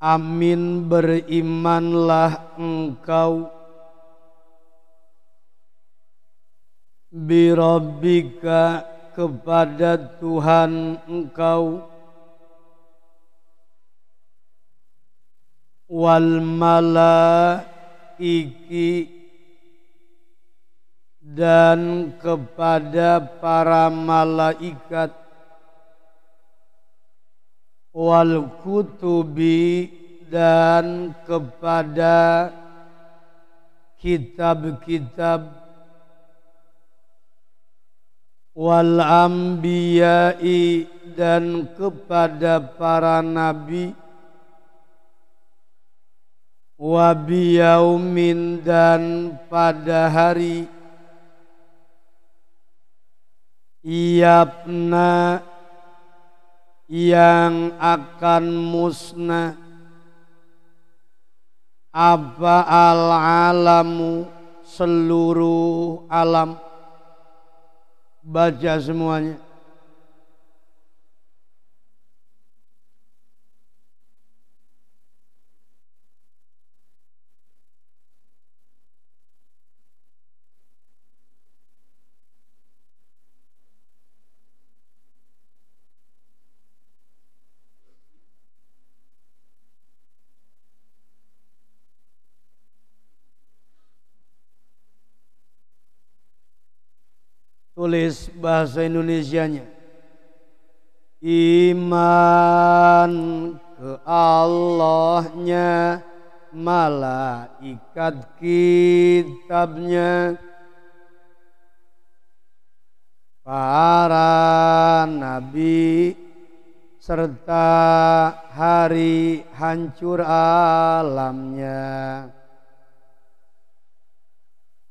Amin, berimanlah engkau birabbika, kepada Tuhan engkau, wal malaiki, dan kepada para malaikat, wal kutubi, dan kepada kitab-kitab, wal anbiya'i, dan kepada para nabi, wa biyaumin, dan pada hari yafna, yang akan musnah, apa al-alamu, seluruh alam. Baca semuanya. Tulis bahasa Indonesianya. Iman ke Allahnya, malaikat kitabnya, para nabi, serta hari hancur alamnya.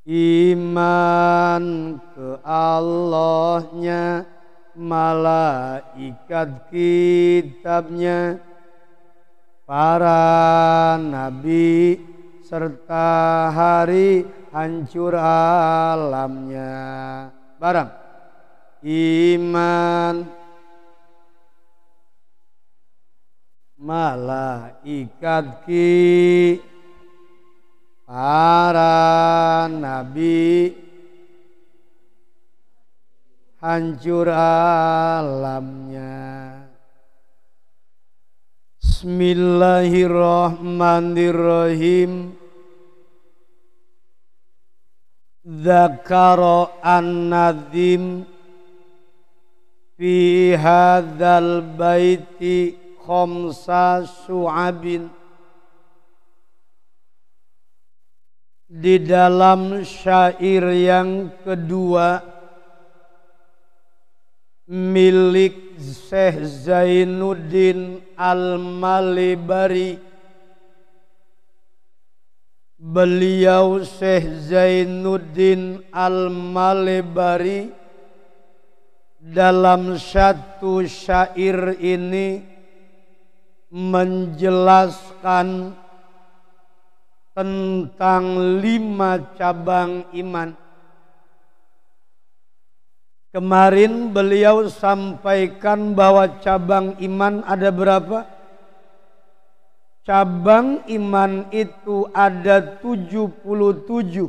Iman ke Allahnya, malaikat kitabnya, para nabi, serta hari hancur alamnya. Barang iman malaikat kitabnya, para nabi, hancur alamnya. Bismillahirrahmanirrahim. Dzakara an-nazim fi hadzal baiti khamsa su'abin. Di dalam syair yang kedua milik Syekh Zainuddin Al-Malibari, beliau Syekh Zainuddin Al-Malibari dalam satu syair ini menjelaskan tentang 5 cabang iman. Kemarin beliau sampaikan bahwa cabang iman ada berapa? Cabang iman itu ada 77.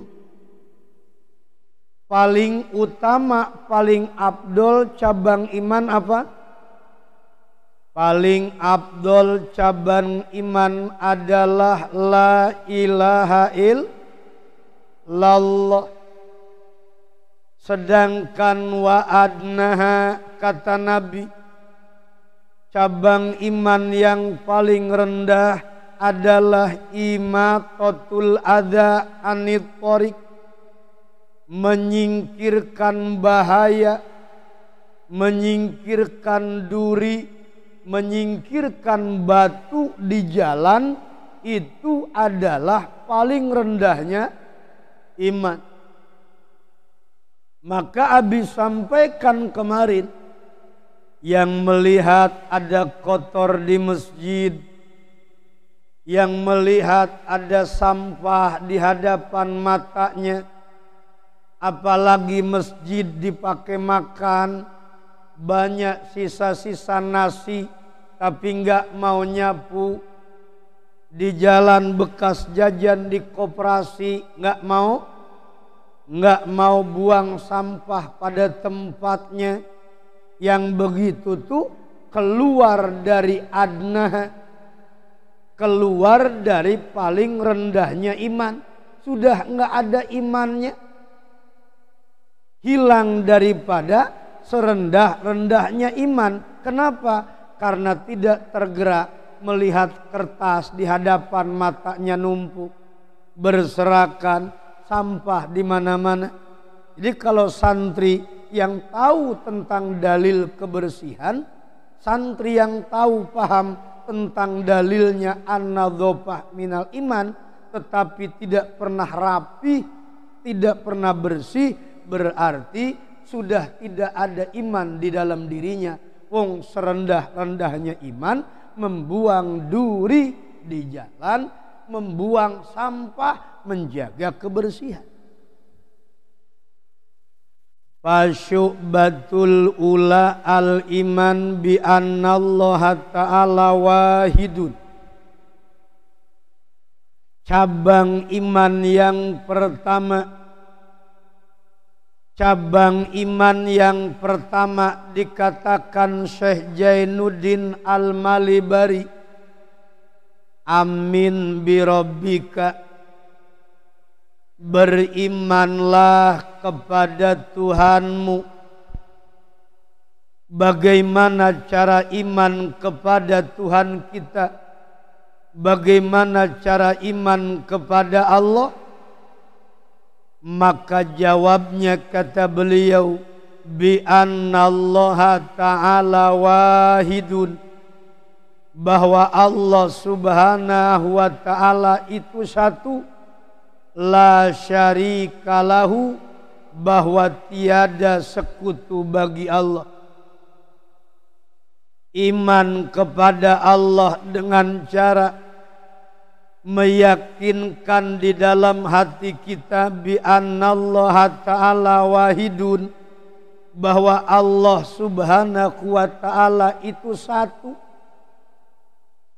Paling utama, paling afdol cabang iman apa? Paling afdol cabang iman adalah la ilaha illallah. Sedangkan wa adnaha, kata Nabi, cabang iman yang paling rendah adalah imatatul adza anit thoriq, menyingkirkan bahaya, menyingkirkan duri, menyingkirkan batu di jalan. Itu adalah paling rendahnya iman. Maka Abi sampaikan kemarin, yang melihat ada kotor di masjid, yang melihat ada sampah di hadapan matanya, apalagi masjid dipakai makan, banyak sisa-sisa nasi tapi enggak mau nyapu, di jalan bekas jajan di koperasi nggak mau buang sampah pada tempatnya, yang begitu tuh keluar dari adna, keluar dari paling rendahnya iman, sudah nggak ada imannya, hilang daripada serendah-rendahnya iman. Kenapa? Karena tidak tergerak melihat kertas di hadapan matanya numpuk, berserakan, sampah di mana-mana. Jadi kalau santri yang tahu tentang dalil kebersihan, santri yang tahu paham tentang dalilnya an-nadzafah minal iman, tetapi tidak pernah rapi, tidak pernah bersih, berarti sudah tidak ada iman di dalam dirinya. Wong serendah-rendahnya iman membuang duri di jalan, membuang sampah, menjaga kebersihan. Fasyu'batul ula al-iman bi annallaha ta'ala wahidun. Cabang iman yang pertama, dikatakan Syekh Jainuddin Al-Malibari, amin birabbika, berimanlah kepada Tuhanmu. Bagaimana cara iman kepada Tuhan kita? Bagaimana cara iman kepada Allah? Maka jawabnya kata beliau, bi annallaha ta'ala wahidun, bahwa Allah subhanahu wa ta'ala itu satu, la syarika lahu, bahwa tiada sekutu bagi Allah. Iman kepada Allah dengan cara meyakinkan di dalam hati kita bi annallaha ta'ala wahidun, bahwa Allah subhanahu wa ta'ala itu satu.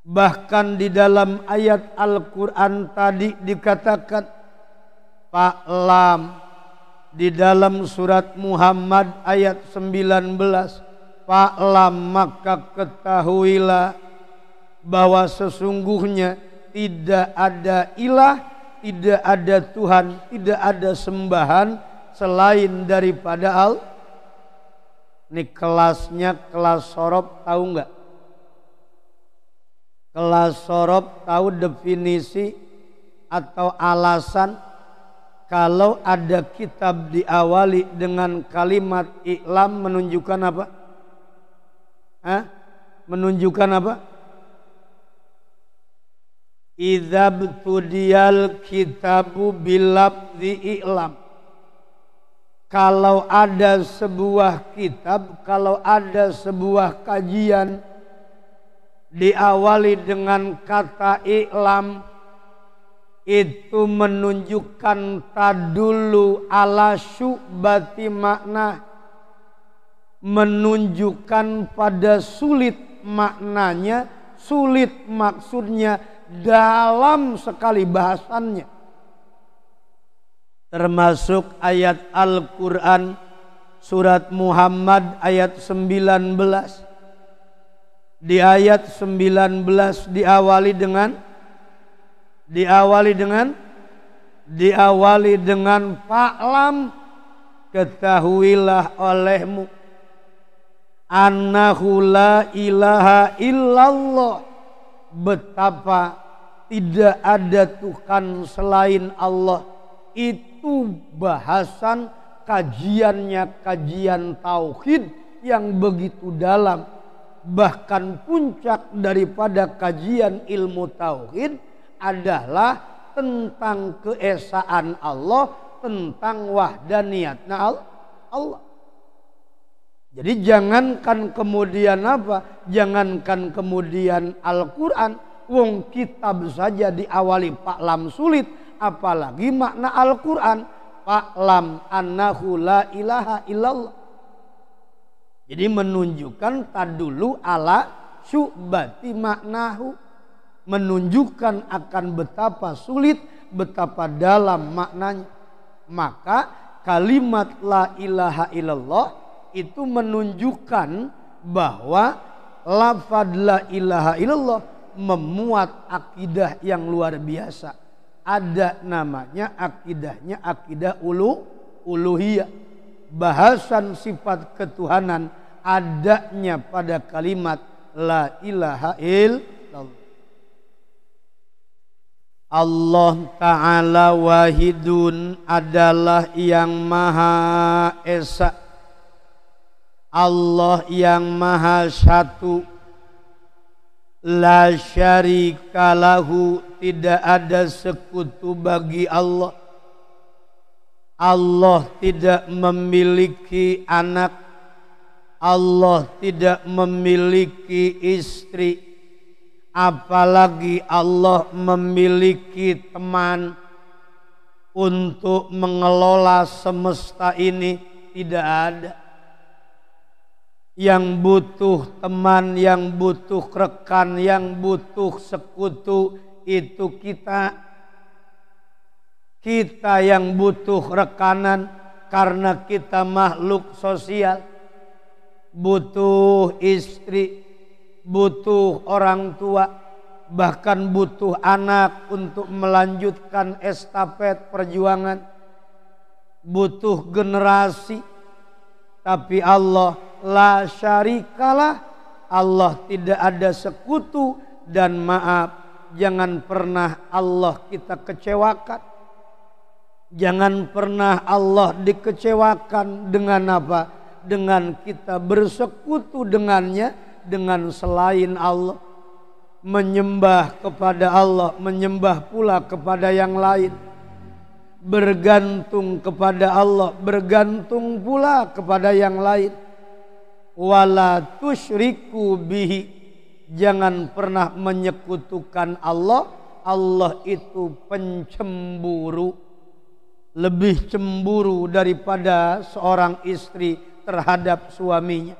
Bahkan di dalam ayat Al-Quran tadi dikatakan fa'lam, di dalam surat Muhammad ayat 19, fa'lam, maka ketahuilah bahwa sesungguhnya tidak ada ilah, tidak ada Tuhan, tidak ada sembahan selain daripada Allah. Ini kelasnya kelas sorob, tahu nggak? Kelas sorob tahu definisi atau alasan kalau ada kitab diawali dengan kalimat i'lam menunjukkan apa? Menunjukkan apa? Idza btudiyal kitabu bilafzi i'lam. Kalau ada sebuah kitab, kalau ada sebuah kajian diawali dengan kata i'lam, itu menunjukkan tadullu ala syubati makna, menunjukkan pada sulit maknanya, sulit maksudnya dalam sekali bahasannya. Termasuk ayat Al-Quran surat Muhammad ayat 19. Di ayat 19 diawali dengan fa'lam, ketahuilah olehmu annahu la ilaha illallah, betapa tidak ada Tuhan selain Allah. Itu bahasan kajiannya, kajian tauhid yang begitu dalam. Bahkan puncak daripada kajian ilmu tauhid adalah tentang keesaan Allah, tentang wahdaniyatna Allah. Jadi jangankan kemudian apa? Jangankan kemudian Al-Quran, wong kitab saja diawali fa'lam sulit, apalagi makna Al-Quran fa'lam annahu la ilaha illallah. Jadi menunjukkan tadulu ala syubati maknahu, menunjukkan akan betapa sulit, betapa dalam maknanya. Maka kalimat la ilaha illallah itu menunjukkan bahwa lafaz la ilaha illallah memuat akidah yang luar biasa. Ada namanya akidahnya akidah uluhiyah. Bahasan sifat ketuhanan adanya pada kalimat la ilaha illallah. Allah Ta'ala wahidun adalah yang maha esa. Allah yang maha satu. La syarika lahu, tidak ada sekutu bagi Allah. Allah tidak memiliki anak. Allah tidak memiliki istri. Apalagi Allah memiliki teman untuk mengelola semesta ini, tidak ada. Yang butuh teman, yang butuh rekan, yang butuh sekutu itu kita. Kita yang butuh rekanan karena kita makhluk sosial. Butuh istri, butuh orang tua, bahkan butuh anak untuk melanjutkan estafet perjuangan. Butuh generasi. Tapi Allah la syarikalah, Allah tidak ada sekutu. Dan maaf, jangan pernah Allah kita kecewakan. Jangan pernah Allah dikecewakan dengan apa? Dengan kita bersekutu dengannya, dengan selain Allah. Menyembah kepada Allah, menyembah pula kepada yang lain. Bergantung kepada Allah, bergantung pula kepada yang lain. Wala tusyriku bihi, jangan pernah menyekutukan Allah. Allah itu pencemburu, lebih cemburu daripada seorang istri terhadap suaminya.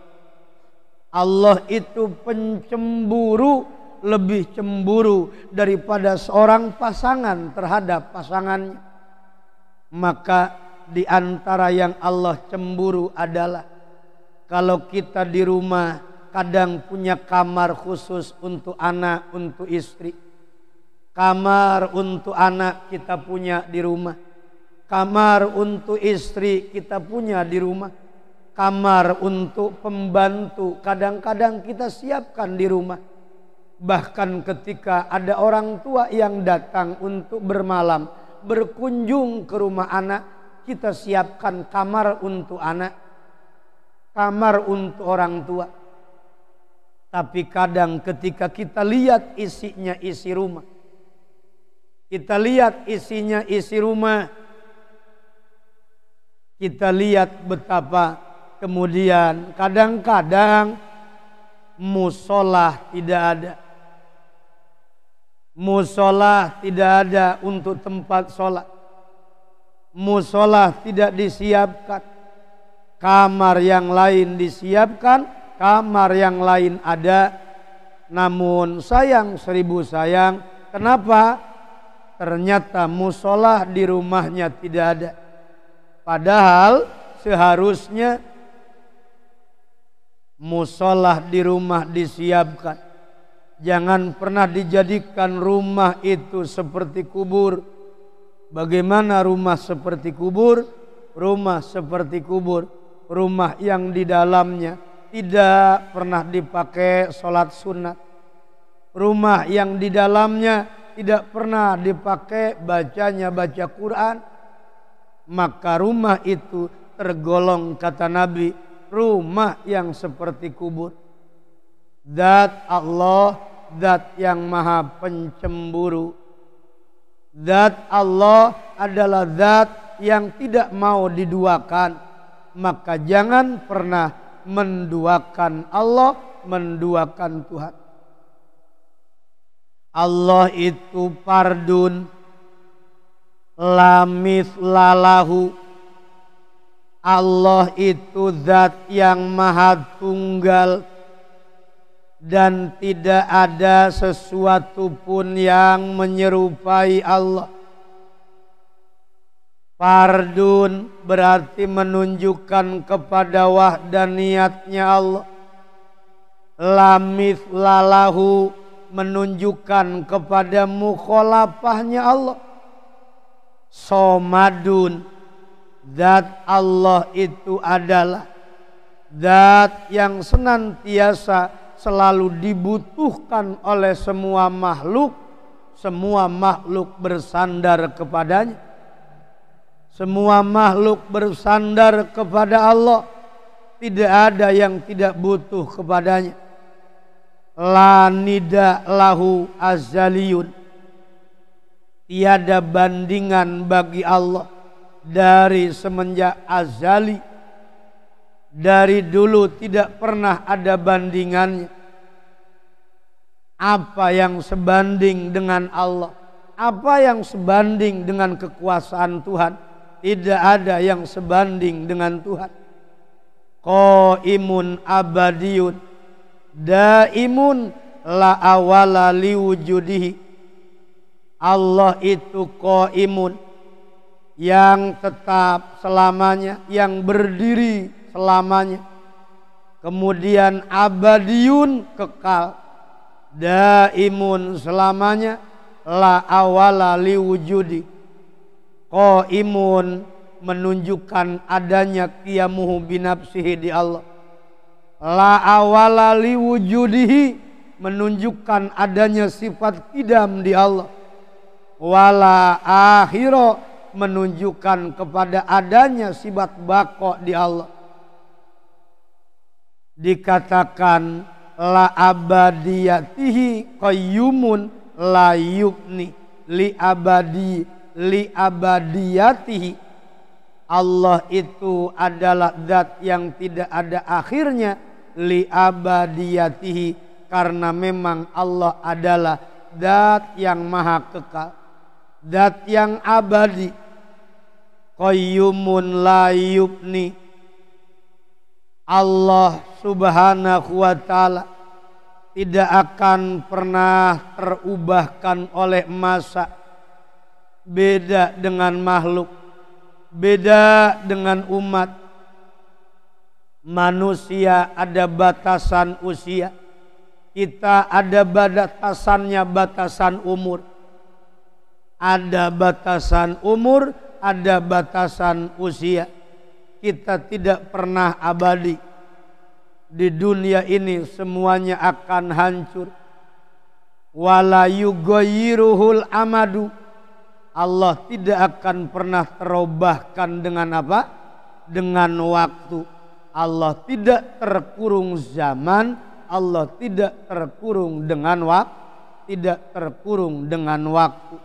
Allah itu pencemburu, lebih cemburu daripada seorang pasangan terhadap pasangannya. Maka di antara yang Allah cemburu adalah kalau kita di rumah kadang punya kamar khusus untuk anak, untuk istri. Kamar untuk anak kita punya di rumah. Kamar untuk istri kita punya di rumah. Kamar untuk pembantu kadang-kadang kita siapkan di rumah. Bahkan ketika ada orang tua yang datang untuk bermalam, berkunjung ke rumah anak, kita siapkan kamar untuk anak, kamar untuk orang tua. Tapi kadang ketika kita lihat isinya isi rumah, kita lihat isinya isi rumah, kita lihat betapa kemudian kadang-kadang musola tidak ada. Musola tidak ada untuk tempat sholat. Musola tidak disiapkan. Kamar yang lain disiapkan, kamar yang lain ada. Namun sayang seribu sayang, kenapa? Ternyata musola di rumahnya tidak ada. Padahal seharusnya musola di rumah disiapkan. Jangan pernah dijadikan rumah itu seperti kubur. Bagaimana rumah seperti kubur? Rumah seperti kubur, rumah yang di dalamnya tidak pernah dipakai sholat sunat. Rumah yang di dalamnya tidak pernah dipakai baca Quran. Maka rumah itu tergolong, kata Nabi, rumah yang seperti kubur. Zat Allah, zat yang maha pencemburu. Zat Allah adalah zat yang tidak mau diduakan. Maka jangan pernah menduakan Allah, menduakan Tuhan. Allah itu fardun la mithla lahu. Allah itu zat yang maha tunggal dan tidak ada sesuatu pun yang menyerupai Allah. Fardun berarti menunjukkan kepada wahdaniyatnya Allah. Lamith lalahu menunjukkan kepada mukhalafahnya Allah. Somadun, zat Allah itu adalah zat yang senantiasa selalu dibutuhkan oleh semua makhluk. Semua makhluk bersandar kepadanya. Semua makhluk bersandar kepada Allah. Tidak ada yang tidak butuh kepadanya. La nida lahu azaliyun. Tiada bandingan bagi Allah dari semenjak azali. Dari dulu tidak pernah ada bandingannya. Apa yang sebanding dengan Allah? Apa yang sebanding dengan kekuasaan Tuhan? Tidak ada yang sebanding dengan Tuhan. Qaimun abadiyun, daimun la awala liwujudihi. Allah itu qaimun, yang tetap selamanya, yang berdiri selamanya. Kemudian abadiyun, kekal. Daimun, selamanya. La awala liwujudi. Qaimun menunjukkan adanya qiyamuhu binafsihi di Allah. La awala liwujudihi menunjukkan adanya sifat qidam di Allah. Wala akhiro menunjukkan kepada adanya sifat baqo di Allah. Dikatakan la abadiyatihi qayyumun la yubni li abadiyatihi. Allah itu adalah zat yang tidak ada akhirnya. Li abadiyatihi, karena memang Allah adalah zat yang maha kekal, zat yang abadi. Qayyumun la yubni. Allah subhanahu wa ta'ala tidak akan pernah terubahkan oleh masa. Beda dengan makhluk, beda dengan umat. Manusia ada batasan usia, kita ada batasannya, batasan umur. Ada batasan umur, ada batasan usia. Kita tidak pernah abadi. Di dunia ini semuanya akan hancur. Wala yughayyiruhul amadu. Allah tidak akan pernah terubahkan dengan apa? Dengan waktu. Allah tidak terkurung zaman. Allah tidak terkurung dengan waktu. Tidak terkurung dengan waktu.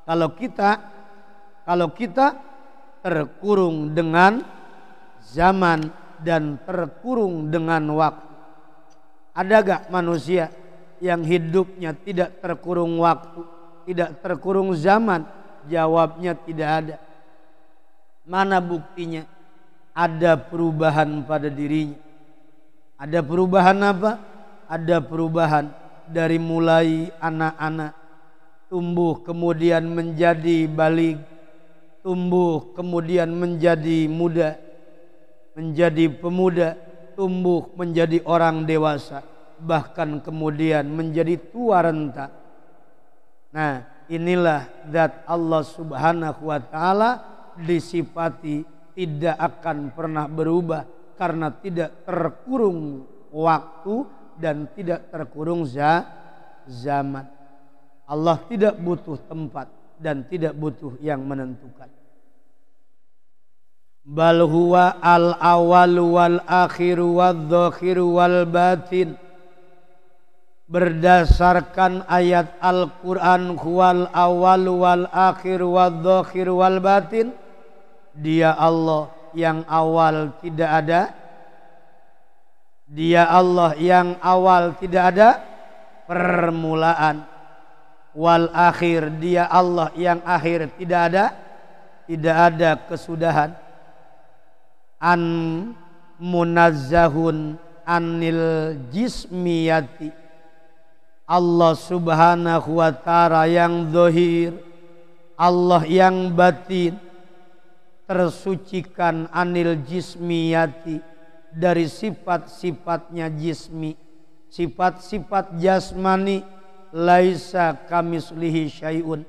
Kalau kita terkurung dengan zaman dan terkurung dengan waktu. Ada gak manusia yang hidupnya tidak terkurung waktu, tidak terkurung zaman? Jawabnya tidak ada. Mana buktinya? Ada perubahan pada dirinya. Ada perubahan apa? Ada perubahan dari mulai anak-anak, tumbuh kemudian menjadi baligh, tumbuh kemudian menjadi muda, menjadi pemuda, tumbuh menjadi orang dewasa, bahkan kemudian menjadi tua renta. Nah, inilah zat Allah subhanahu wa ta'ala disifati tidak akan pernah berubah karena tidak terkurung waktu dan tidak terkurung zaman. Allah tidak butuh tempat dan tidak butuh yang menentukan. Bal huwa al awal wal akhir wal dhakhir wal batin. Berdasarkan ayat Al-Quran, huwal awal wal akhir wal dhakhir wal batin. Dia Allah yang awal tidak ada. Dia Allah yang awal tidak ada permulaan. Wal akhir, dia Allah yang akhir tidak ada. Tidak ada kesudahan. An munazzahun anil jismiyati. Allah subhanahu wa ta'ala yang zahir, Allah yang batin, tersucikan anil jismiyati, dari sifat-sifatnya jismi, sifat-sifat jasmani. Laisa kamislihi syai'un,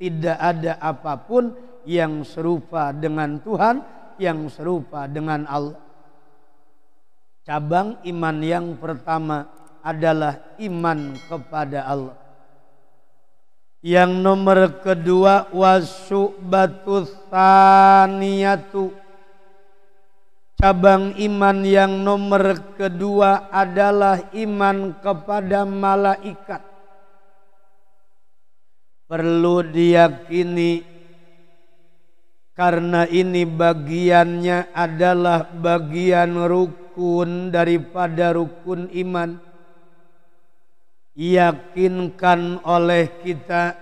tidak ada apapun yang serupa dengan Tuhan, yang serupa dengan Allah. Cabang iman yang pertama adalah iman kepada Allah. Yang nomor kedua wasyu'batus tsaniyatu. Cabang iman yang nomor kedua adalah iman kepada malaikat. Perlu diyakini karena ini bagiannya adalah bagian rukun daripada rukun iman. Yakinkan oleh kita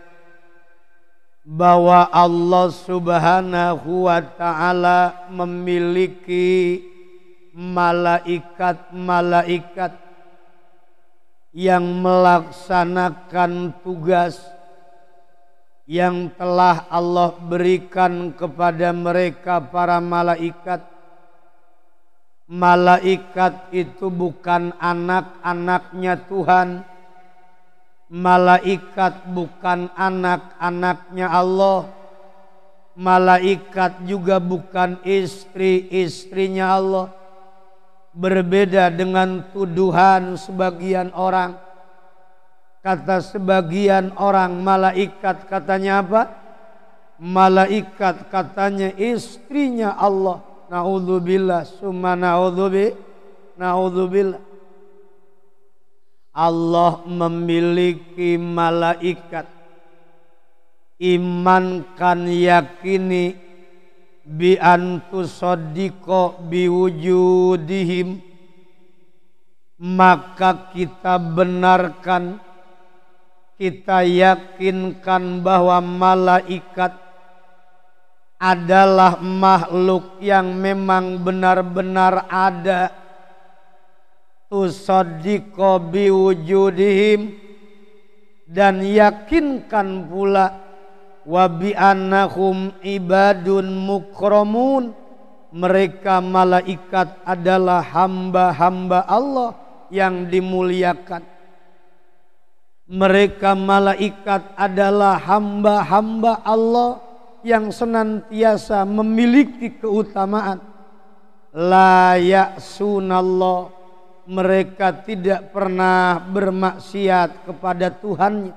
bahwa Allah subhanahu wa ta'ala memiliki malaikat-malaikat yang melaksanakan tugas yang telah Allah berikan kepada mereka para malaikat. Malaikat itu bukan anak-anaknya Tuhan. Malaikat bukan anak-anaknya Allah. Malaikat juga bukan istri-istrinya Allah. Berbeda dengan tuduhan sebagian orang. Kata sebagian orang malaikat katanya apa? Malaikat katanya istrinya Allah. Na'udzubillah summa na'udzubillah. Allah memiliki malaikat. Imankan, yakini bi antusaddiqa biwujudihim, maka kita benarkan, kita yakinkan bahwa malaikat adalah makhluk yang memang benar-benar ada. Tusaddiqa biwujudihim, dan yakinkan pula wa bi annahum ibadun mukramun, mereka malaikat adalah hamba-hamba Allah yang dimuliakan. Mereka malaikat adalah hamba-hamba Allah yang senantiasa memiliki keutamaan. La ya'sunallah, mereka tidak pernah bermaksiat kepada Tuhannya.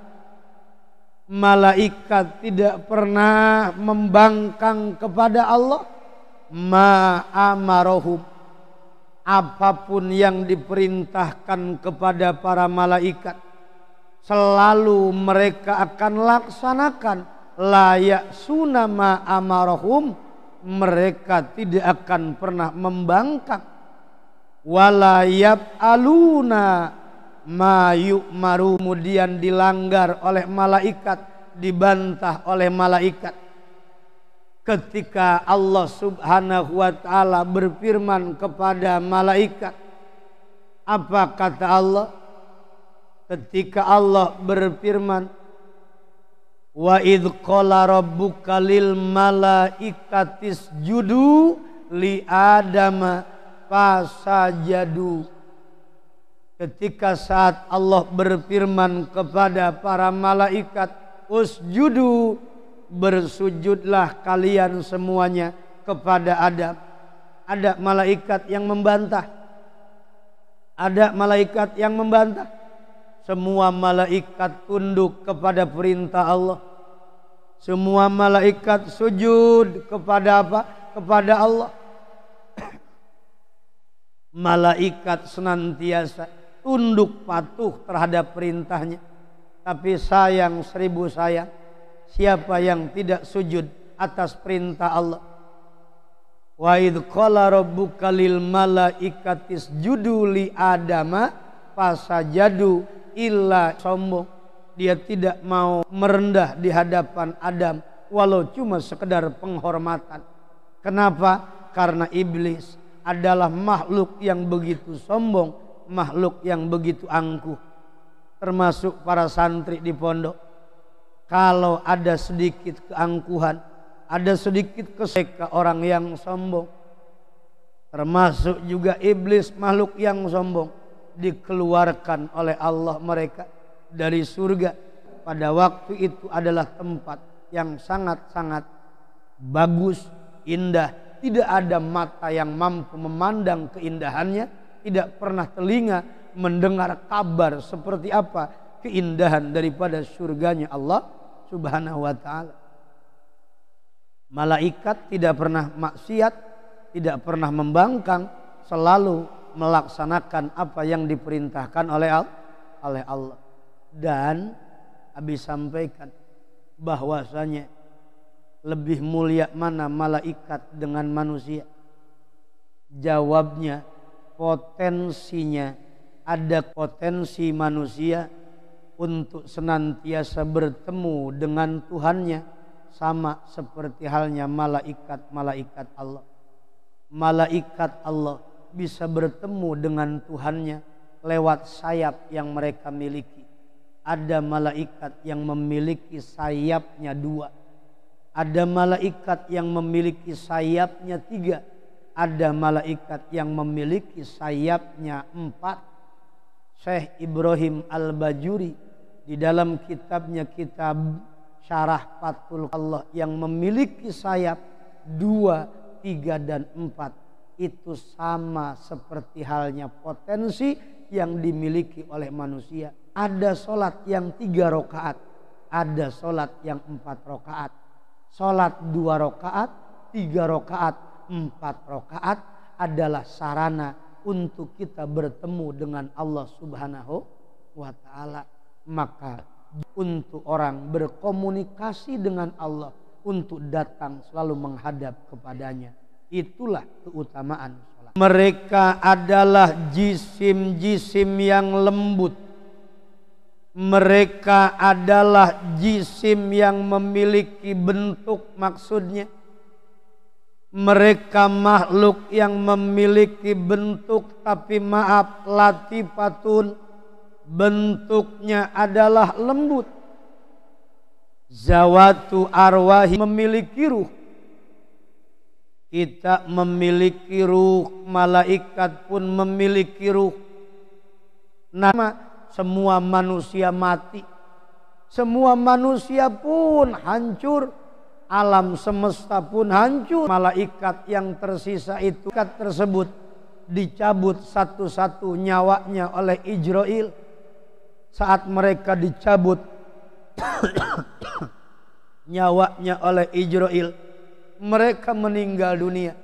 Malaikat tidak pernah membangkang kepada Allah. Ma'amarahum, apapun yang diperintahkan kepada para malaikat selalu mereka akan laksanakan. Layak sunama amarahum, mereka tidak akan pernah membangkang. Walayab aluna mayu maru, kemudian dilanggar oleh malaikat, dibantah oleh malaikat. Ketika Allah subhanahu wa ta'ala berfirman kepada malaikat, apa kata Allah? Ketika Allah berfirman, wa idh qala rabbuka lil malaikatis judu li adama fasajadu. Ketika saat Allah berfirman kepada para malaikat, usjudu, bersujudlah kalian semuanya kepada Adam. Ada malaikat yang membantah? Ada malaikat yang membantah? Semua malaikat tunduk kepada perintah Allah. Semua malaikat sujud kepada apa? Kepada Allah. Malaikat senantiasa tunduk patuh terhadap perintahnya. Tapi sayang, seribu sayang, siapa yang tidak sujud atas perintah Allah? Wa idh qala rabbuka lil malaikatis judu li adama fasajadu illa, sombong, dia tidak mau merendah di hadapan Adam walau cuma sekedar penghormatan. Kenapa? Karena iblis adalah makhluk yang begitu sombong, makhluk yang begitu angkuh. Termasuk para santri di pondok, kalau ada sedikit keangkuhan, ada sedikit keseka orang yang sombong, termasuk juga iblis, makhluk yang sombong, dikeluarkan oleh Allah mereka dari surga. Pada waktu itu adalah tempat yang sangat-sangat bagus, indah. Tidak ada mata yang mampu memandang keindahannya, tidak pernah telinga mendengar kabar seperti apa keindahan daripada surganya Allah Subhanahu wa ta'ala. Malaikat tidak pernah maksiat, tidak pernah membangkang, selalu melaksanakan apa yang diperintahkan oleh Allah. Dan Abi sampaikan bahwasanya lebih mulia mana malaikat dengan manusia? Jawabnya, potensinya, ada potensi manusia untuk senantiasa bertemu dengan Tuhannya, sama seperti halnya malaikat-malaikat Allah. Malaikat Allah bisa bertemu dengan Tuhannya lewat sayap yang mereka miliki. Ada malaikat yang memiliki sayapnya 2. Ada malaikat yang memiliki sayapnya 3. Ada malaikat yang memiliki sayapnya 4. Syekh Ibrahim Al-Bajuri di dalam kitabnya, kitab Syarah Fathul Allah, yang memiliki sayap 2, 3, dan 4 itu sama seperti halnya potensi yang dimiliki oleh manusia. Ada solat yang 3 rakaat, ada solat yang 4 rakaat. Solat 2 rakaat, 3 rakaat, 4 rakaat adalah sarana untuk kita bertemu dengan Allah Subhanahu wa ta'ala. Maka untuk orang berkomunikasi dengan Allah, untuk datang selalu menghadap kepadanya, itulah keutamaan sholat. Mereka adalah jisim-jisim yang lembut. Mereka adalah jisim yang memiliki bentuk, maksudnya mereka makhluk yang memiliki bentuk, tapi maaf, latifatun, bentuknya adalah lembut. Zawatu arwahi, memiliki ruh. Kita memiliki ruh, malaikat pun memiliki ruh. Nama semua manusia mati, semua manusia pun hancur. Alam semesta pun hancur. Malaikat yang tersisa itu tersebut dicabut satu-satu nyawanya oleh Ijrail. Saat mereka dicabut nyawanya oleh Ijrail, mereka meninggal dunia.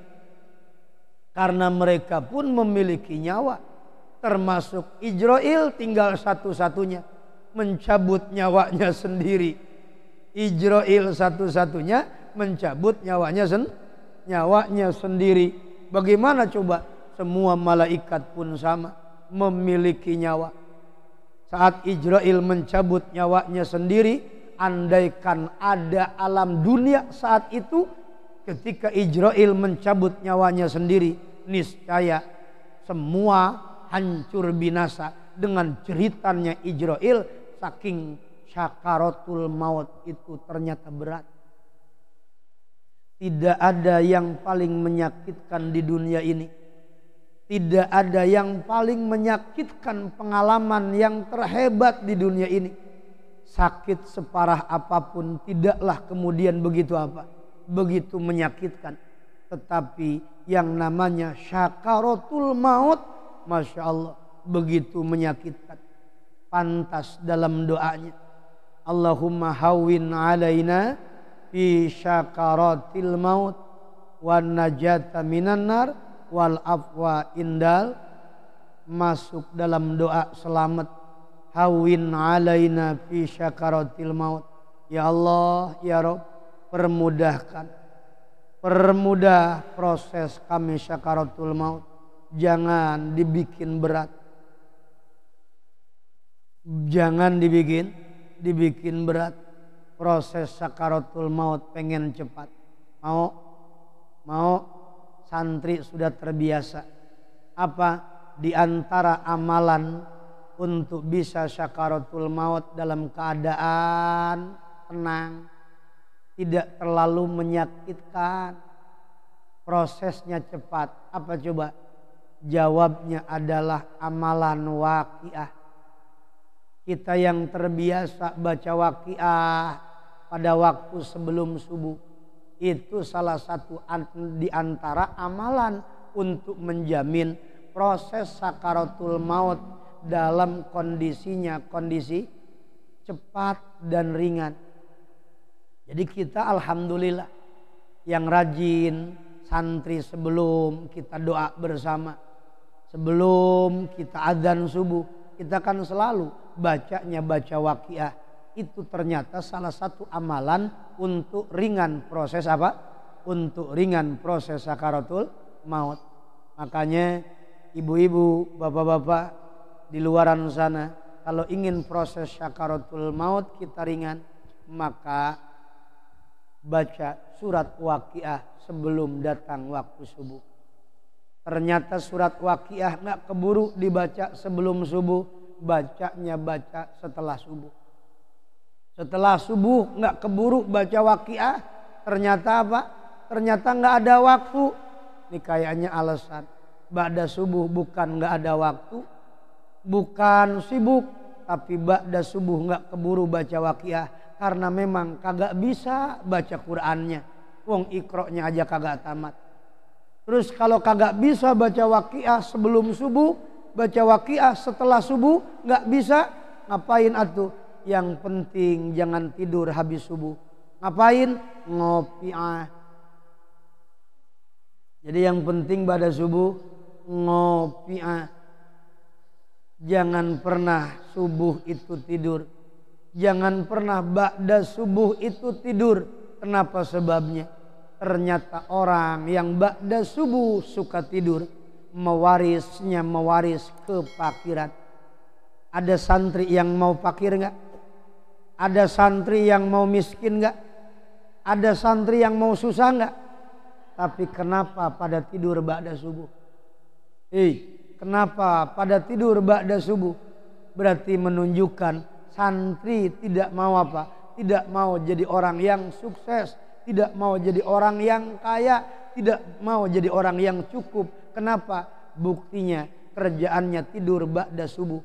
Karena mereka pun memiliki nyawa, termasuk Ijrail tinggal satu-satunya mencabut nyawanya sendiri. Ijrail satu-satunya mencabut nyawanya sendiri. Bagaimana coba? Semua malaikat pun sama, memiliki nyawa. Saat Ijrail mencabut nyawanya sendiri, andaikan ada alam dunia saat itu, ketika Ijrail mencabut nyawanya sendiri, niscaya semua hancur binasa dengan ceritanya Ijrail. Saking syakaratul maut itu ternyata berat. Tidak ada yang paling menyakitkan di dunia ini. Tidak ada yang paling menyakitkan, pengalaman yang terhebat di dunia ini. Sakit separah apapun tidaklah kemudian begitu menyakitkan. Tetapi yang namanya syakaratul maut, Masya Allah, begitu menyakitkan. Pantas dalam doanya, Allahumma hawwin alaina fi syakaratil maut wan najata minan nar wal afwa indal. Masuk dalam doa selamat, hawwin alaina fi syakaratil maut. Ya Allah, ya Rabb, permudah proses kami syakaratul maut. Jangan dibikin berat. Jangan dibikin berat. Proses sakaratul maut pengen cepat. Mau santri sudah terbiasa. Apa di antara amalan untuk bisa syakaratul maut dalam keadaan tenang, tidak terlalu menyakitkan, prosesnya cepat. Apa coba? Jawabnya adalah amalan waqiah. Kita yang terbiasa baca waqiah pada waktu sebelum subuh, itu salah satu di antara amalan untuk menjamin proses sakaratul maut dalam kondisi cepat dan ringan. Jadi kita alhamdulillah yang rajin santri sebelum kita doa bersama, sebelum kita adzan subuh, kita kan selalu baca waqiah. Itu ternyata salah satu amalan untuk ringan proses apa? Untuk ringan proses sakaratul maut. Makanya ibu-ibu, bapak-bapak di luaran sana, kalau ingin proses sakaratul maut kita ringan, maka baca surat waqiah sebelum datang waktu subuh. Ternyata surat waqiah nggak keburu dibaca sebelum subuh, bacanya baca setelah subuh. Setelah subuh nggak keburu baca waqiah, ternyata apa? Ternyata nggak ada waktu. Ini kayaknya alasan. Ba'da subuh bukan nggak ada waktu, bukan sibuk, tapi ba'da subuh nggak keburu baca waqiah karena memang kagak bisa baca Qur'annya. Wong Iqra-nya aja kagak tamat. Terus kalau kagak bisa baca waqiah sebelum subuh, baca waqiah setelah subuh nggak bisa, ngapain atuh? Yang penting jangan tidur habis subuh. Ngapain? Ngopiah. Jadi yang penting pada subuh ngopiah. Jangan pernah subuh itu tidur. Jangan pernah ba'da subuh itu tidur. Kenapa sebabnya? Ternyata orang yang ba'da subuh suka tidur, mewarisnya mewaris kefakiran. Ada santri yang mau fakir enggak? Ada santri yang mau miskin enggak? Ada santri yang mau susah enggak? Tapi kenapa pada tidur ba'da subuh? Kenapa pada tidur ba'da subuh? Berarti menunjukkan santri tidak mau apa? Tidak mau jadi orang yang sukses, tidak mau jadi orang yang kaya, tidak mau jadi orang yang cukup. Kenapa? Buktinya kerjaannya tidur ba'da subuh.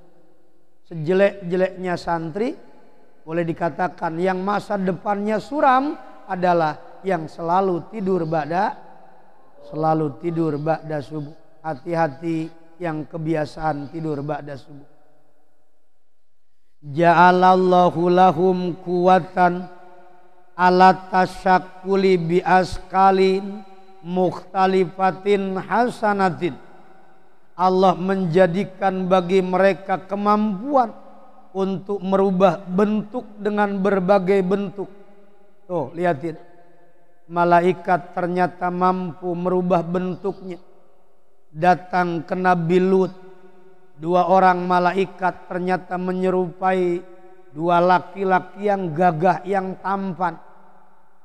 Sejelek-jeleknya santri, boleh dikatakan yang masa depannya suram adalah yang selalu tidur ba'da subuh. Hati-hati yang kebiasaan tidur ba'da subuh. Ja'alallahu lahum kuwatan ala tasyakkuli bi askalin mukhtalifatin hasanatin. Allah menjadikan bagi mereka kemampuan untuk merubah bentuk dengan berbagai bentuk. Tuh, lihatin. Malaikat ternyata mampu merubah bentuknya. Datang ke Nabi Lut, 2 orang malaikat ternyata menyerupai 2 laki-laki yang gagah, yang tampan.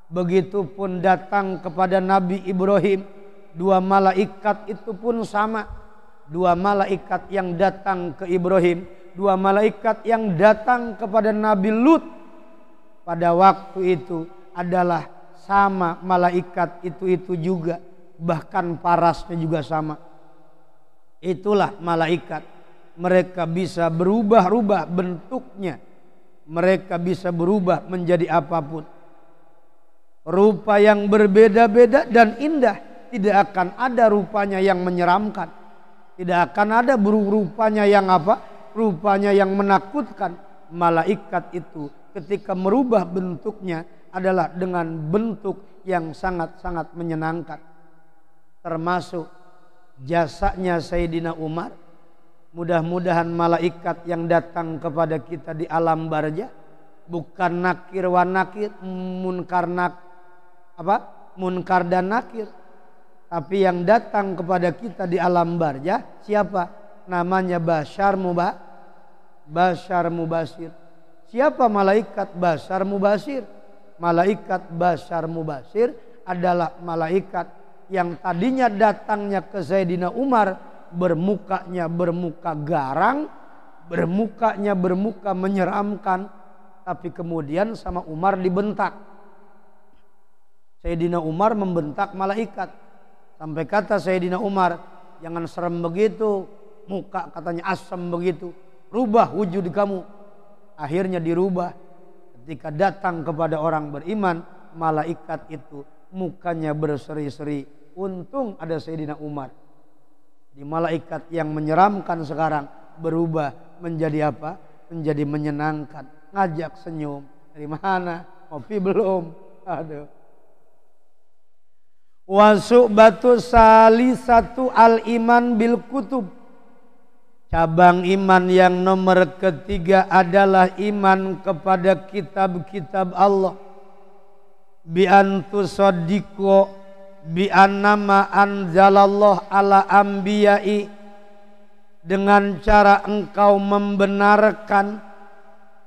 Begitupun datang kepada Nabi Ibrahim, 2 malaikat itu pun sama. 2 malaikat yang datang ke Ibrahim, 2 malaikat yang datang kepada Nabi Lut pada waktu itu adalah sama malaikat itu juga, bahkan parasnya juga sama. Itulah malaikat. Mereka bisa berubah-ubah bentuknya. Mereka bisa berubah menjadi apapun. Rupa yang berbeda-beda dan indah. Tidak akan ada rupanya yang menyeramkan. Tidak akan ada rupanya yang apa? Rupanya yang menakutkan. Malaikat itu ketika merubah bentuknya adalah dengan bentuk yang sangat-sangat menyenangkan. Termasuk jasanya Sayyidina Umar. Mudah-mudahan malaikat yang datang kepada kita di alam barzah bukan nakir wa nakir, munkar dan nakir, tapi yang datang kepada kita di alam barzah siapa? Namanya Basyar Mubasir. Siapa malaikat Basyar Mubasir? Malaikat Basyar Mubasir adalah malaikat yang tadinya datangnya ke Sayyidina Umar bermukanya bermuka garang, bermukanya bermuka menyeramkan, tapi kemudian sama Umar dibentak. Sayyidina Umar membentak malaikat. Sampai kata Sayyidina Umar, jangan serem begitu, muka katanya asam begitu, rubah wujud kamu. Akhirnya dirubah. Ketika datang kepada orang beriman, malaikat itu mukanya berseri-seri. Untung ada Sayyidina Umar. Di malaikat yang menyeramkan sekarang berubah menjadi apa? Menjadi menyenangkan, ngajak senyum. Dari mana? Kopi belum? Aduh. Wasubatu salisatu al-iman bil kutub. Cabang iman yang nomor ketiga adalah iman kepada kitab-kitab Allah. Bi antu sadiqo bi annama anzalallah ala anbiya'i, dengan cara engkau membenarkan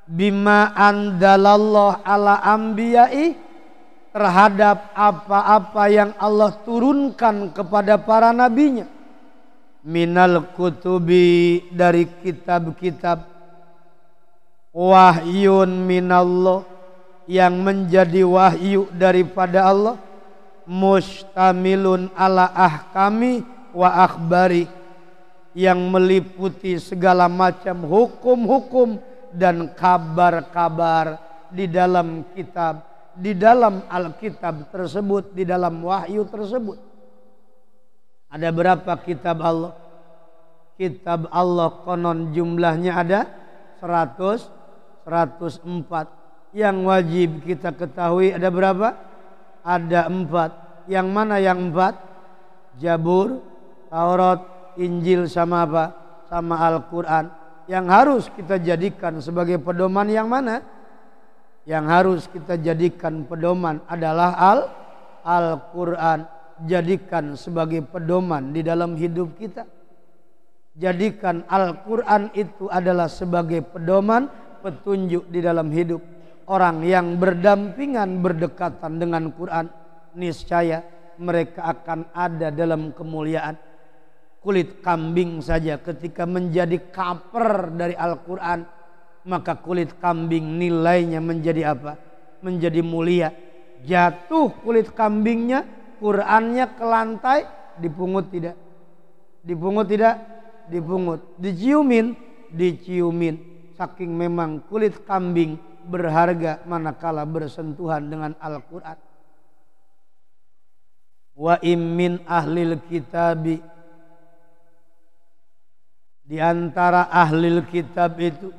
bima anzalallah ala anbiya'i, terhadap apa-apa yang Allah turunkan kepada para nabinya. Minal kutubi, dari kitab-kitab, wahyun minallah, yang menjadi wahyu daripada Allah, mustamilun ala ahkami wa akhbari, yang meliputi segala macam hukum-hukum dan kabar-kabar di dalam kitab, di dalam Alkitab tersebut, di dalam wahyu tersebut. Ada berapa kitab Allah? Kitab Allah konon jumlahnya ada 104. Yang wajib kita ketahui ada berapa? Ada 4. Yang mana yang 4? Zabur, Taurat, Injil sama apa? Sama Al-Quran. Yang harus kita jadikan sebagai pedoman yang mana? Yang harus kita jadikan pedoman adalah Al-Quran. Jadikan sebagai pedoman di dalam hidup kita. Jadikan Al-Quran itu adalah sebagai pedoman, petunjuk di dalam hidup. Orang yang berdampingan, berdekatan dengan Quran, niscaya mereka akan ada dalam kemuliaan. Kulit kambing saja ketika menjadi kaper dari Al-Quran, maka kulit kambing nilainya menjadi apa? Menjadi mulia. Jatuh kulit kambingnya, Qurannya ke lantai, dipungut tidak? Dipungut tidak? Dipungut. Diciumin? Diciumin. Saking memang kulit kambing berharga manakala bersentuhan dengan Al-Quran. Wa immin ahlil kitabi, di antara ahlil kitab itu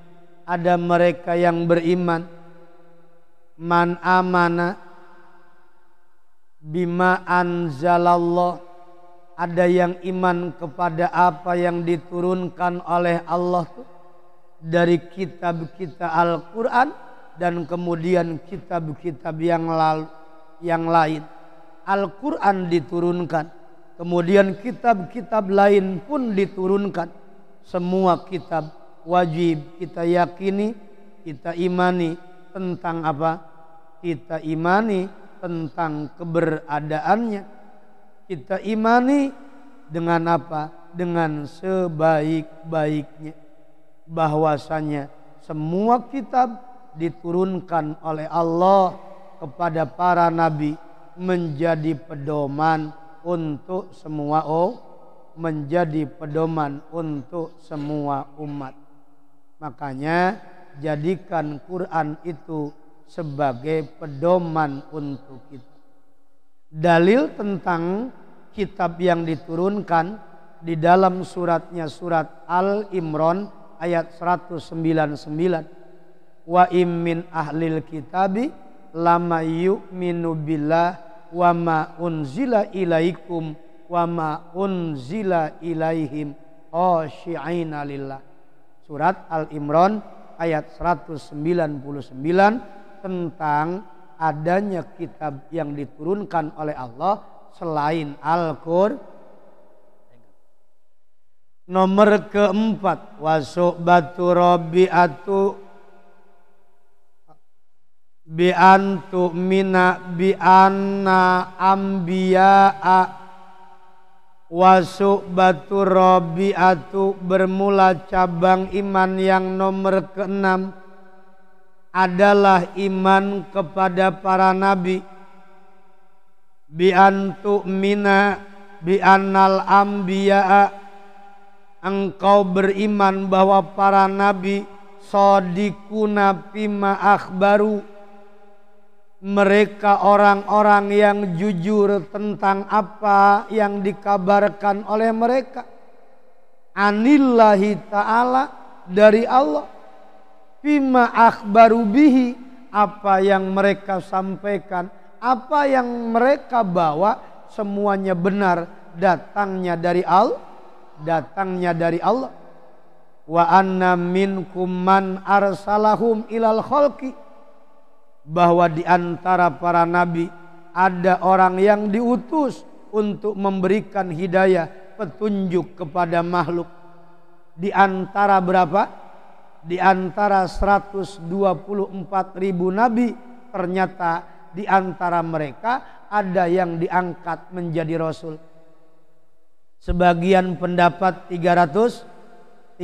ada mereka yang beriman. Man amana bima anzalallah, ada yang iman kepada apa yang diturunkan oleh Allah dari kitab-kitab Al-Quran dan kemudian kitab-kitab yang lain. Al-Quran diturunkan, kemudian kitab-kitab lain pun diturunkan. Semua kitab wajib kita yakini, kita imani tentang apa? Kita imani tentang keberadaannya. Kita imani dengan apa? Dengan sebaik-baiknya. Bahwasanya semua kitab diturunkan oleh Allah kepada para nabi menjadi pedoman untuk semua menjadi pedoman untuk semua umat. Makanya jadikan Quran itu sebagai pedoman untuk kita. Dalil tentang kitab yang diturunkan di dalam suratnya, surat Al-Imran ayat 199. Wa immin ahlil kitabi lama yu'minu billah wa ma unzila ilaikum wa ma unzila ilaihim khashi'ina lillah. Surat Al-Imran ayat 199 tentang adanya kitab yang diturunkan oleh Allah selain Al-Qur'an. Nomor keempat, wasubatu rabi'atu bi antu mina bi anna ambiya'a Wasu'batu rabi'atu, bermula cabang iman yang nomor keenam adalah iman kepada para nabi. Bi antu mina bi annal anbiya'a, engkau beriman bahwa para nabi shadiquna fima akhbaru, mereka orang-orang yang jujur tentang apa yang dikabarkan oleh mereka. Anillahi ta'ala, dari Allah. Fima akhbaru bihi, apa yang mereka sampaikan, apa yang mereka bawa, semuanya benar, datangnya dari Allah. Wa anna minkum man arsalahum ilal khalqi, bahwa di antara para nabi ada orang yang diutus untuk memberikan hidayah, petunjuk kepada makhluk. Di antara berapa? Di antara 124.000 nabi, ternyata di antara mereka ada yang diangkat menjadi rasul. Sebagian pendapat 313,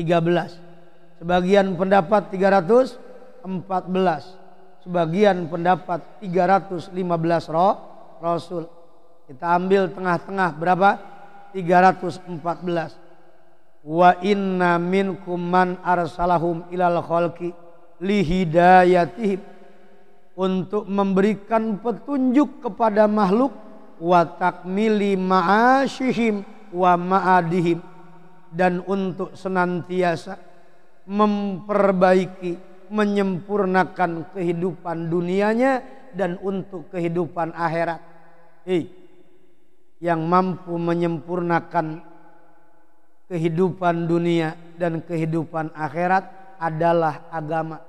sebagian pendapat 314, sebagian pendapat 315 rasul. Kita ambil tengah-tengah berapa? 314. Wa inna minkum man arsalahum ilal khalqi lihidayatihim, untuk memberikan petunjuk kepada makhluk, wa takmili ma'asyihim wa ma'adihim, dan untuk senantiasa memperbaiki, menyempurnakan kehidupan dunianya dan untuk kehidupan akhirat. Yang mampu menyempurnakan kehidupan dunia dan kehidupan akhirat adalah agama.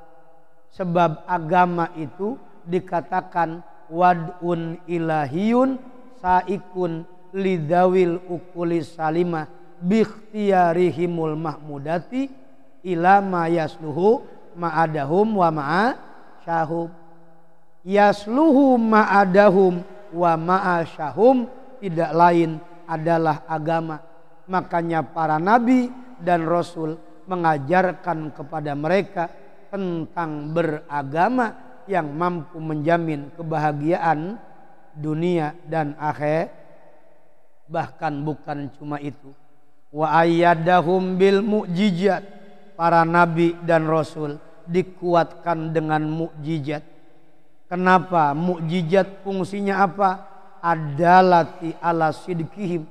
Sebab agama itu dikatakan wad'un ilahiyun saikun lidawil ukulis salimah bikhtiyarihimul mahmudati ila ma yasluhu ma'adahum wa ma'asyahum. Yasluhu ma'adahum wa ma'asyahum tidak lain adalah agama. Makanya para nabi dan rasul mengajarkan kepada mereka tentang beragama yang mampu menjamin kebahagiaan dunia dan akhir. Bahkan bukan cuma itu, wa ayyadahum bil mu'jizat, para nabi dan rasul dikuatkan dengan mukjizat. Kenapa? Mukjizat fungsinya apa? Adalati ala sidqihim.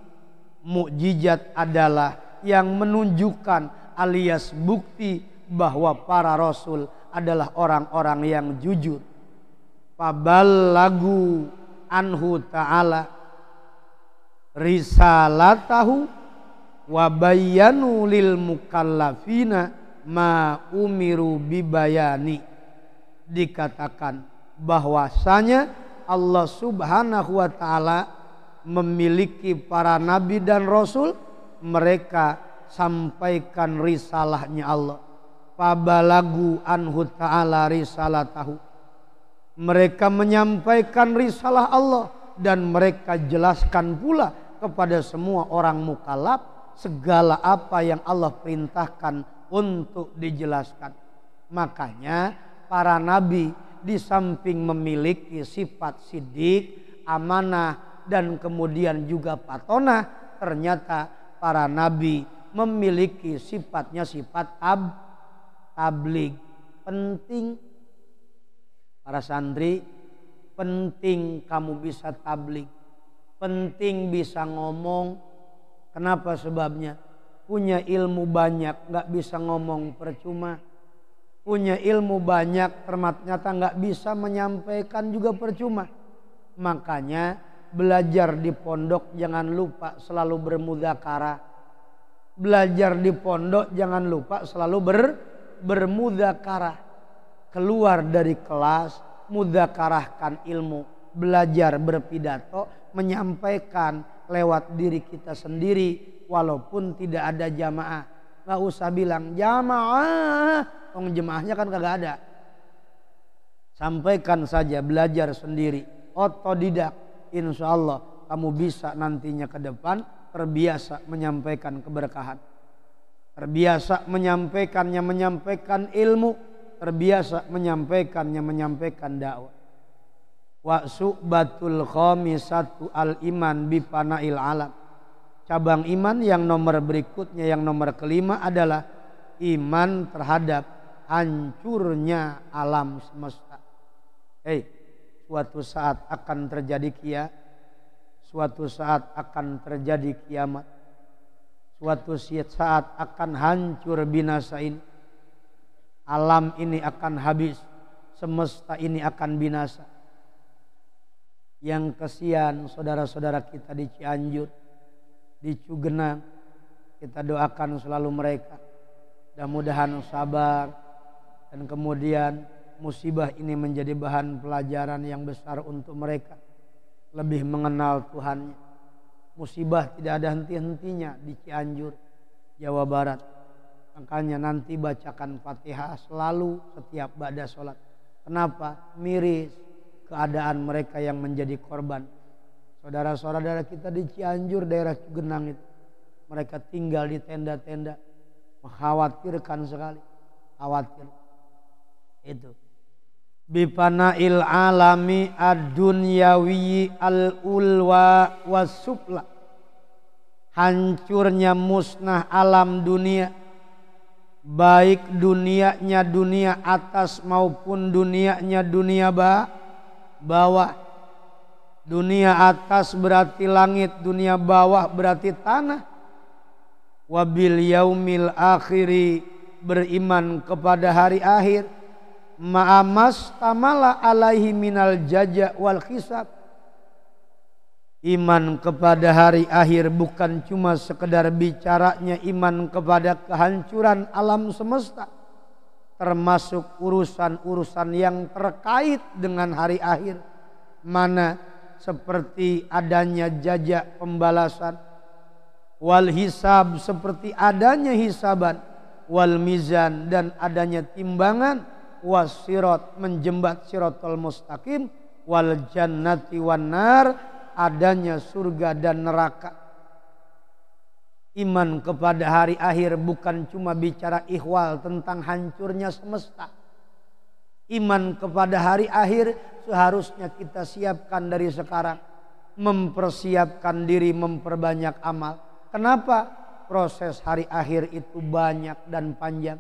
Mukjizat adalah yang menunjukkan alias bukti bahwa para rasul adalah orang-orang yang jujur. Faballagu anhu ta'ala risalatahu wa bayyanu lil mukallafina ma umiru bibayani. Dikatakan bahwasanya Allah Subhanahu wa taala memiliki para nabi dan rasul, mereka sampaikan risalahnya Allah. Fabalagu anhu ta'ala risalatahu, mereka menyampaikan risalah Allah dan mereka jelaskan pula kepada semua orang mukallaf segala apa yang Allah perintahkan untuk dijelaskan. Makanya para nabi di samping memiliki sifat sidik, amanah, dan kemudian juga patonah, ternyata para nabi memiliki sifatnya sifat tabligh. Penting para santri, penting kamu bisa tabligh, penting bisa ngomong. Kenapa sebabnya? Punya ilmu banyak gak bisa ngomong percuma. Punya ilmu banyak ternyata gak bisa menyampaikan juga percuma. Makanya belajar di pondok jangan lupa selalu bermudzakarah. Belajar di pondok jangan lupa selalu bermudzakarah. Keluar dari kelas, mudzakarahkan ilmu. Belajar berpidato, menyampaikan lewat diri kita sendiri walaupun tidak ada jamaah. Gak usah bilang jamaah, jemaahnya kan kagak ada. Sampaikan saja, belajar sendiri, otodidak. Insya Allah kamu bisa nantinya ke depan terbiasa menyampaikan keberkahan, terbiasa menyampaikan ilmu, terbiasa menyampaikan dakwah. Wa su'batul khamisatu al-iman bipanail alam. Cabang iman yang nomor berikutnya, yang nomor kelima adalah iman terhadap hancurnya alam semesta. Suatu saat akan terjadi suatu saat akan terjadi kiamat. Suatu saat akan hancur binasa ini. Alam ini akan habis, semesta ini akan binasa. Yang kesian saudara-saudara kita di Cianjur, di Cugenang, kita doakan selalu mereka. Mudah-mudahan sabar dan kemudian musibah ini menjadi bahan pelajaran yang besar untuk mereka. Lebih mengenal Tuhannya. Musibah tidak ada henti-hentinya di Cianjur, Jawa Barat. Makanya nanti bacakan Fatihah selalu setiap ba'da sholat. Kenapa? Miris keadaan mereka yang menjadi korban. Saudara-saudara kita di Cianjur, daerah Cugenang itu, mereka tinggal di tenda-tenda, mengkhawatirkan sekali, khawatir. Itu bipanail alami ad-dunyawi al-ulwa wasufla. Hancurnya musnah alam dunia, baik dunianya dunia atas maupun dunianya dunia bawah. Dunia atas berarti langit, dunia bawah berarti tanah. Wabil yaumil akhiri, beriman kepada hari akhir. Ma'amas tamala alaihi minal jaja wal hisab. Iman kepada hari akhir bukan cuma sekedar bicaranya iman kepada kehancuran alam semesta, termasuk urusan-urusan yang terkait dengan hari akhir, mana seperti adanya jajak pembalasan, wal hisab seperti adanya hisaban, wal mizan dan adanya timbangan, wasirat menjembat siratal mustaqim, wal jannati wan nar adanya surga dan neraka. Iman kepada hari akhir bukan cuma bicara ihwal tentang hancurnya semesta. Iman kepada hari akhir seharusnya kita siapkan dari sekarang. Mempersiapkan diri, memperbanyak amal. Kenapa? Proses hari akhir itu banyak dan panjang.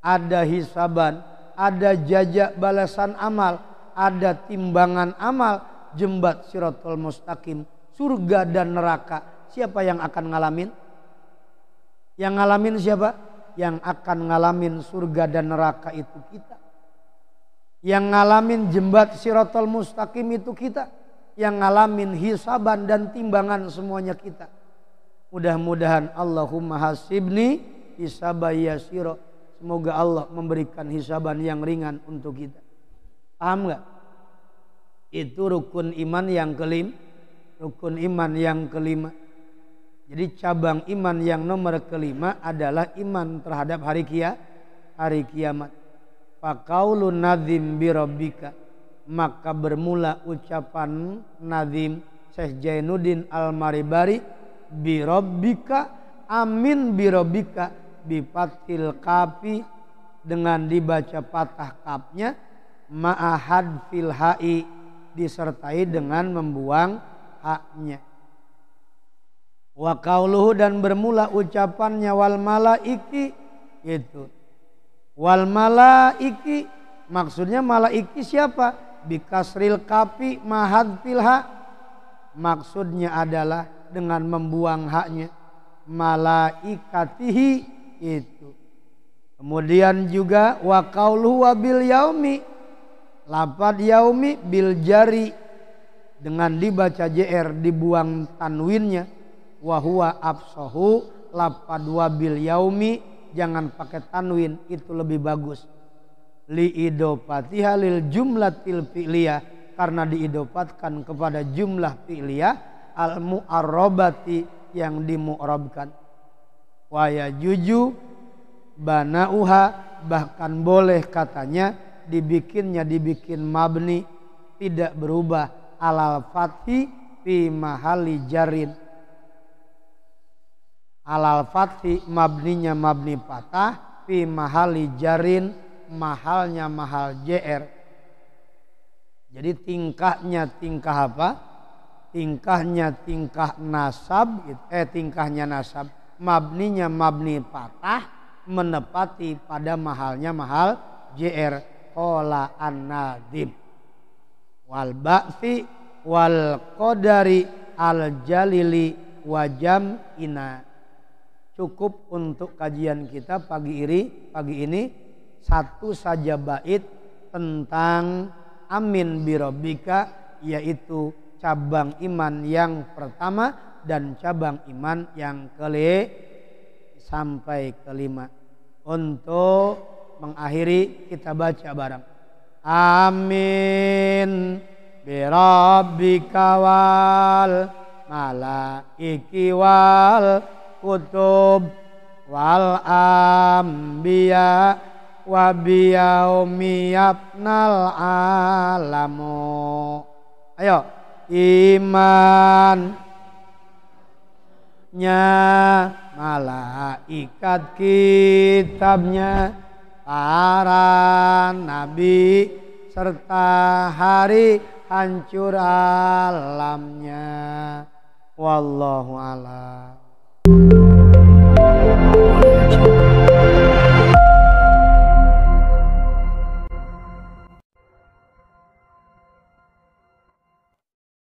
Ada hisaban, ada jajak balasan amal, ada timbangan amal, jembat siratal mustaqim, surga dan neraka. Siapa yang akan ngalamin? Yang ngalamin siapa? Yang akan ngalamin surga dan neraka itu kita. Yang ngalamin jembat siratal mustaqim itu kita. Yang ngalamin hisaban dan timbangan semuanya kita. Mudah-mudahan Allahumma hasibni hisaban yasira. Semoga Allah memberikan hisaban yang ringan untuk kita. Paham gak? Itu rukun iman yang rukun iman yang kelima. Jadi cabang iman yang nomor kelima adalah iman terhadap hari kiamat. Faqaulun nadzim birabbika, maka bermula ucapan nazim Syekh Jainuddin Al-Maribari, birabbika, amin birabbika, bifathil kafi, dengan dibaca patah kapnya, ma'ahad fil ha'i, disertai dengan membuang haknya. Wa qauluhu, dan bermula ucapannya wal malaiki, itu wal malaiki, maksudnya malaiki siapa? Bikasril kafi mahad filha, maksudnya adalah dengan membuang haknya, malaikatihi itu. Kemudian juga wa qauluhu wa bil yaumi, lafad yaumi bil jari, dengan dibaca jr dibuang tanwinnya, wa huwa afsahu, lafad wa bil yaumi jangan pakai tanwin, itu lebih bagus. Li idopatiha lil jumlatil fi'liyah, karena diidopatkan kepada jumlah fi'liyah al mu'arrabati, yang dimu'rabkan. Wa yajuju banauha, bahkan boleh katanya dibikin mabni, tidak berubah, alal fathi, fi mahali jarin. Alal fathi mabninya mabni patah, fi mahali jarin mahalnya mahal JR. Jadi tingkahnya tingkah apa? Tingkahnya tingkah nasab, tingkahnya nasab. Mabninya mabni patah, menepati pada mahalnya mahal JR. Qala an-nadhim. Wal ba'thi wal qadari al jalili wajam ina. Cukup untuk kajian kita pagi ini satu saja bait tentang amin birobika, yaitu cabang iman yang pertama dan cabang iman yang sampai kelima. Untuk mengakhiri kita baca bareng. Amin birobika wal malaiki wal kutub wal anbiya wa biyaumi yafnal alamu. Ayo, imannya malaikat, kitabnya, para nabi serta hari hancur alamnya. Wallahu a'lam.